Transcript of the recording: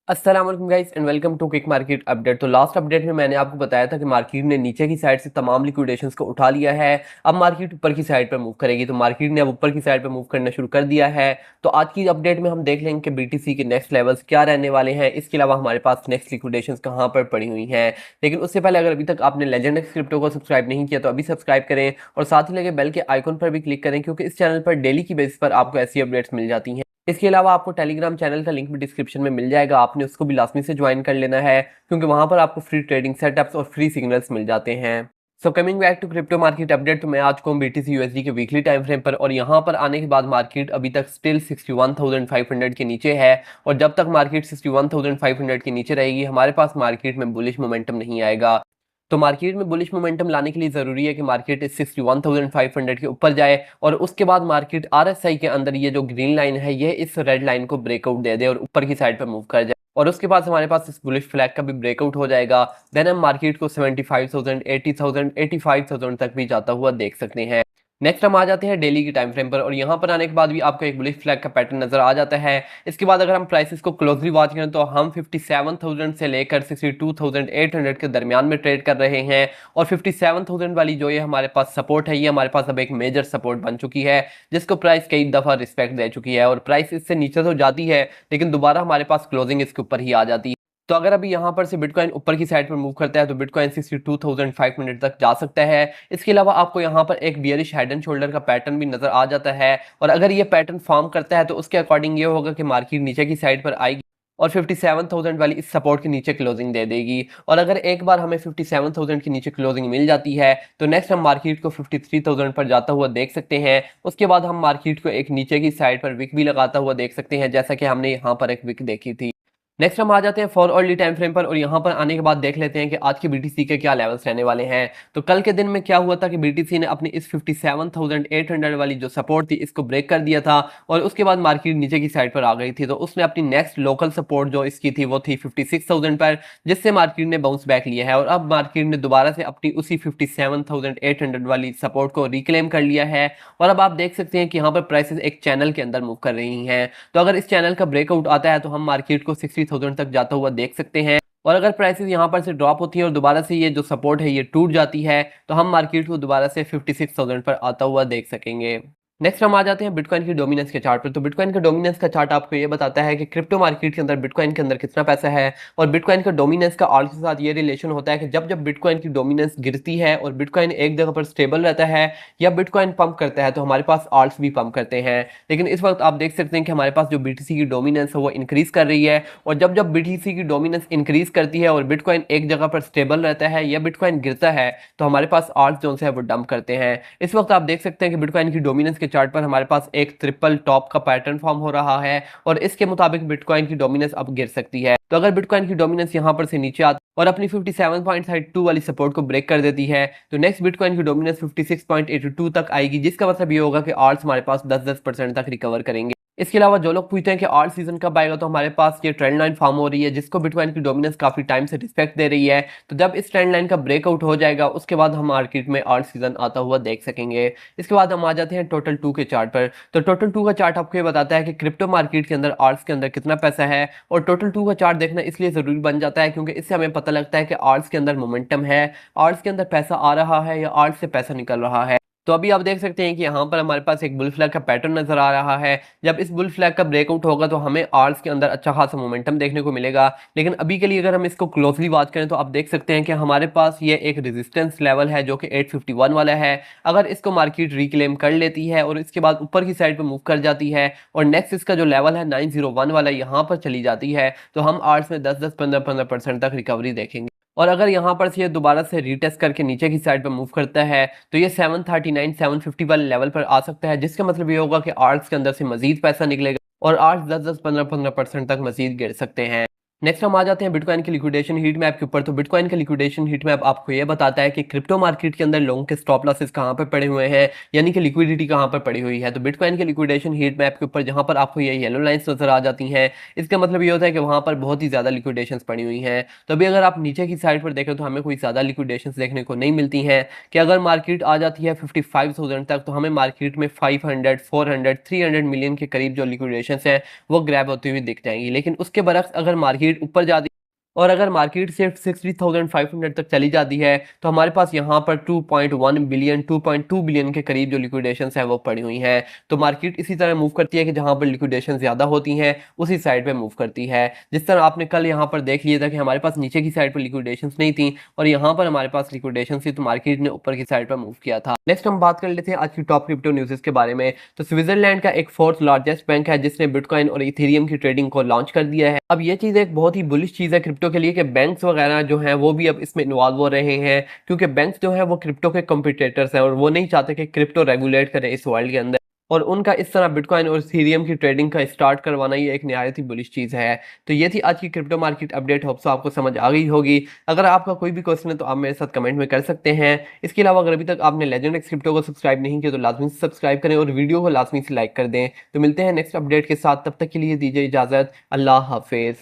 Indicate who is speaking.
Speaker 1: अस्सलाम वालेकुम guys and welcome to quick market update. तो लास्ट अपडेट में मैंने आपको बताया था कि मार्केट ने नीचे की साइड से तमाम लिक्विडेशंस को उठा लिया है। अब मार्केट ऊपर की साइड पर मूव करेगी, तो मार्केट ने अब ऊपर की साइड पर मूव करना शुरू कर दिया है। तो आज की अपडेट में हम देख लेंगे कि बीटीसी के नेक्स्ट लेवल्स क्या रहने वाले हैं। इसके अलावा हमारे पास नेक्स्ट लिक्विडेशंस कहाँ पर पड़ी हुई हैं। लेकिन उससे पहले अगर अभी तक आपने लेजेंड एक्स क्रिप्टो को सब्सक्राइब नहीं किया तो अभी सब्सक्राइब करें और साथ ही लगे बेल के आइकन पर भी क्लिक करें, क्योंकि इस चैनल पर डेली की बेसिस पर आपको ऐसी अपडेट्स मिल जाती हैं। इसके अलावा आपको टेलीग्राम चैनल का लिंक भी डिस्क्रिप्शन में मिल जाएगा, आपने उसको भी लाजमी से ज्वाइन कर लेना है, क्योंकि वहां पर आपको फ्री ट्रेडिंग सेटअप्स और फ्री सिग्नल्स मिल जाते हैं। So coming back to crypto market update, तो मैं आज को बीटीसी यूएसडी के वीकली टाइम फ्रेम पर, और यहाँ पर आने के बाद मार्केट अभी तक स्टिल 61,500 के नीचे है। और जब तक मार्केट 61,500 के नीचे रहेगी हमारे पास मार्केट में बुलिश मोमेंटम नहीं आएगा। तो मार्केट में बुलिश मोमेंटम लाने के लिए जरूरी है कि मार्केट इस 61,500 के ऊपर जाए और उसके बाद मार्केट आरएसआई के अंदर ये जो ग्रीन लाइन है ये इस रेड लाइन को ब्रेकआउट दे दे और ऊपर की साइड पर मूव कर जाए, और उसके बाद हमारे पास इस बुलिश फ्लैग का भी ब्रेकआउट हो जाएगा। देन हम मार्केट को 75,000, 80,000, 85,000 तक भी जाता हुआ देख सकते हैं। नेक्स्ट हम आ जाते हैं डेली की टाइम फ्रेम पर, और यहाँ पर आने के बाद भी आपको एक बुलिश फ्लैग का पैटर्न नजर आ जाता है। इसके बाद अगर हम प्राइसेस को क्लोजली वॉच करें तो हम 57,000 से लेकर 62,800 के दरमियान में ट्रेड कर रहे हैं। और 57,000 वाली जो ये हमारे पास सपोर्ट है ये हमारे पास अब एक मेजर सपोर्ट बन चुकी है, जिसको प्राइस कई दफा रिस्पेक्ट दे चुकी है। और प्राइस इससे नीचे तो जाती है लेकिन दोबारा हमारे पास क्लोजिंग इसके ऊपर ही आ जाती है। तो अगर अभी यहाँ पर से बिटकॉइन ऊपर की साइड पर मूव करता है तो बिटकॉइन 62,500 तक जा सकता है। इसके अलावा आपको यहाँ पर एक बियरिश हेड एंड शोल्डर का पैटर्न भी नजर आ जाता है, और अगर ये पैटर्न फॉर्म करता है तो उसके अकॉर्डिंग ये होगा कि मार्केट नीचे की साइड पर आएगी और 57,000 वाली इस सपोर्ट के नीचे क्लोजिंग दे देगी। और अगर एक बार हमें 57,000 के नीचे क्लोजिंग मिल जाती है तो नेक्स्ट हम मार्केट को 53,000 पर जाता हुआ देख सकते हैं। उसके बाद हम मार्केट को एक नीचे की साइड पर विक भी लगाता हुआ देख सकते हैं, जैसा कि हमने यहाँ पर एक विक देखी थी। नेक्स्ट हम आ जाते हैं फॉर अर्ली टाइम फ्रेम पर, और यहाँ पर आने के बाद देख लेते हैं कि आज की बीटीसी के क्या लेवल्स रहने वाले हैं। तो कल के दिन में क्या हुआ था कि बीटीसी ने अपनी इस 57,800 वाली जो सपोर्ट थी इसको ब्रेक कर दिया था, और उसके बाद मार्केट नीचे की साइड पर आ गई थी। तो उसने अपनी नेक्स्ट लोकल सपोर्ट जो इसकी थी वो थी 56,000 पर, जिससे मार्केट ने बाउंस बैक लिया है। और अब मार्केट ने दोबारा से अपनी उसी 57,800 वाली सपोर्ट को रिक्लेम कर लिया है। और अब आप देख सकते हैं कि यहाँ पर प्राइसेस एक चैनल के अंदर मूव कर रही हैं। तो अगर इस चैनल का ब्रेकआउट आता है तो हम मार्केट को 60,000 तक जाता हुआ देख सकते हैं। और अगर प्राइसेस यहाँ पर से ड्रॉप होती है और दोबारा से ये जो सपोर्ट है ये टूट जाती है तो हम मार्केट को दोबारा से 56,000 पर आता हुआ देख सकेंगे। नेक्स्ट हम आ जाते हैं बिटकॉइन की डोमिनेंस के चार्ट पर। तो बिटकॉइन का डोमिनेंस का चार्ट आपको ये बताता है कि क्रिप्टो मार्केट के अंदर बिटकॉइन के अंदर कितना पैसा है, और बिटकॉइन का डोमिनेंस का आल्ट के साथ ये रिलेशन होता है कि जब जब बिटकॉइन की डोमिनेंस गिरती है और बिटकॉइन एक जगह पर स्टेबल रहता है या बिटकॉइन पंप करता है तो हमारे पास आल्ट्स भी पंप करते हैं। लेकिन इस वक्त आप देख सकते हैं कि हमारे पास जो बीटीसी की डोमिनेंस है वो इंक्रीज कर रही है, और जब जब बीटीसी की डोमिनेंस इंक्रीज करती है और बिटकॉइन एक जगह पर स्टेबल रहता है या बिटकॉइन गिरता है तो हमारे पास आल्ट्स जो है वो डंप करते हैं। इस वक्त आप देख सकते हैं कि बिटकॉइन की डोमिनेंस के चार्ट पर हमारे पास एक ट्रिपल टॉप का पैटर्न फॉर्म हो रहा है, और इसके मुताबिक बिटकॉइन की डोमिनेंस अब गिर सकती है। तो अगर बिटकॉइन की डोमिनेंस यहां पर से नीचे आती और अपनी 57.32 वाली सपोर्ट को ब्रेक कर देती है तो नेक्स्ट बिटकॉइन की डोमिनेंस 56.82 तक आएगी, जिसका मतलब ये होगा कि आल्ट्स हमारे पास 10-10% तक रिकवर करेंगे। इसके अलावा जो लोग पूछते हैं कि आल्ट सीजन कब आएगा, तो हमारे पास ये ट्रेंड लाइन फॉर्म हो रही है जिसको बिटकॉइन की डोमिनेंस काफी टाइम से रिस्पेक्ट दे रही है। तो जब इस ट्रेंड लाइन का ब्रेकआउट हो जाएगा उसके बाद हम मार्केट में आल्ट सीजन आता हुआ देख सकेंगे। इसके बाद हम आ जाते हैं टोटल टू के चार्ट पर। तो टोटल टू का चार्ट आपको ये बताता है कि क्रिप्टो मार्केट के अंदर आल्ट्स के अंदर कितना पैसा है, और टोटल टू का चार्ट देखना इसलिए जरूरी बन जाता है क्योंकि इससे हमें पता लगता है कि आल्ट्स के अंदर मोमेंटम है, आल्ट्स के अंदर पैसा आ रहा है या आल्ट्स से पैसा निकल रहा है। तो अभी आप देख सकते हैं कि यहाँ पर हमारे पास एक बुल फ्लैग का पैटर्न नजर आ रहा है। जब इस बुल फ्लैग का ब्रेकआउट होगा तो हमें आल्ट्स के अंदर अच्छा खासा मोमेंटम देखने को मिलेगा। लेकिन अभी के लिए अगर हम इसको क्लोजली बात करें तो आप देख सकते हैं कि हमारे पास ये एक रेजिस्टेंस लेवल है जो कि 851 वाला है। अगर इसको मार्केट रिक्लेम कर लेती है और इसके बाद ऊपर की साइड पर मूव कर जाती है और नेक्स्ट इसका जो लेवल है 901 वाला यहाँ पर चली जाती है तो हम आल्ट्स में 10-10, 15-15% तक रिकवरी देखेंगे। और अगर यहाँ पर से ये दोबारा से रीटेस्ट करके नीचे की साइड पर मूव करता है तो ये 739, 750 वाले लेवल पर आ सकता है, जिसका मतलब ये होगा कि आर्ट्स के अंदर से मजीद पैसा निकलेगा और आर्ट्स 10-10, 15-15% तक मजीद गिर सकते हैं। नेक्स्ट हम आ जाते हैं बिटकॉइन की लिक्विडेशन हीट मैप के ऊपर। तो बिटकॉइन का लिक्विडेशन हीट मैप आपको ये बताता है कि क्रिप्टो मार्केट के अंदर लोगों के स्टॉप लॉसेस कहाँ पर पड़े हुए हैं, यानी कि लिक्विडिटी कहाँ पर पड़ी हुई है। तो बिटकॉइन के लिक्विडेशन हीट मैप के ऊपर जहाँ पर आपको ये येलो लाइंस नजर आ जाती हैं इसका मतलब ये होता है कि वहाँ पर बहुत ही ज्यादा लिक्विडेशन पड़ी हुई हैं। तो अभी अगर आप नीचे की साइड पर देखें तो हमें कोई ज्यादा लिक्विडेशन देखने को नहीं मिलती हैं, कि अगर मार्केट आ जाती है 55,000 तक तो हमें मार्केट में 500, 400, 300 मिलियन के करीब जो लिक्विडेशन है वो ग्रैब होती हुई दिख जाएंगी। लेकिन उसके बरक्स अगर मार्केट मार्केट ऊपर जाती और अगर मार्केट सिर्फ 60,500 तक चली जाती है तो हमारे पास यहाँ पर 2.1 बिलियन 2.2 बिलियन के करीब जो लिक्विडेशन है वो पड़ी हुई हैं। तो मार्केट इसी तरह मूव करती है कि जहाँ पर लिक्विडेशन ज़्यादा होती हैं उसी साइड पे मूव करती है। जिस तरह आपने कल यहाँ पर देख लिया था कि हमारे पास नीचे की साइड पर लिक्विडेशन नहीं थी और यहाँ पर हमारे पास लिक्विडेशन थी, तो मार्केट ने ऊपर की साइड पर मूव किया था। नेक्स्ट हम बात कर लेते हैं आज की टॉप क्रिप्टो न्यूज़ के बारे में। तो स्विट्जरलैंड का एक फोर्थ लार्जेस्ट बैंक है जिसने बिटकॉइन और इथेरियम की ट्रेडिंग को लॉन्च कर दिया है। अब ये चीज़ एक बहुत ही बुलिश चीज़ है क्रिप्टो के लिए कि बैंक्स वगैरह जो हैं वो भी अब इसमें इन्वॉल्व हो रहे हैं, क्योंकि बैंक्स जो हैं वो क्रिप्टो के कॉम्पिटिटर्स हैं और वो नहीं चाहते कि क्रिप्टो रेगुलेट करे इस वर्ल्ड के अंदर। और उनका इस तरह बिटकॉइन और इथेरियम की ट्रेडिंग का स्टार्ट करवाना ये एक निहायत ही बुलिश चीज़ है। तो ये थी आज की crypto market update. Hope so आपको समझ आ गई होगी। अगर आपका कोई भी क्वेश्चन है तो आप मेरे साथ कमेंट में कर सकते हैं। इसके अलावा अगर अभी तक आपने लेजेंड एक्स क्रिप्टो को सब्सक्राइब नहीं किया तो लाजमी से सब्सक्राइब करें और वीडियो को लाजमी से लाइक कर दें। तो मिलते हैं नेक्स्ट अपडेट के साथ, तब तक के लिए दीजिए इजाज़त। अल्लाह हाफिज़।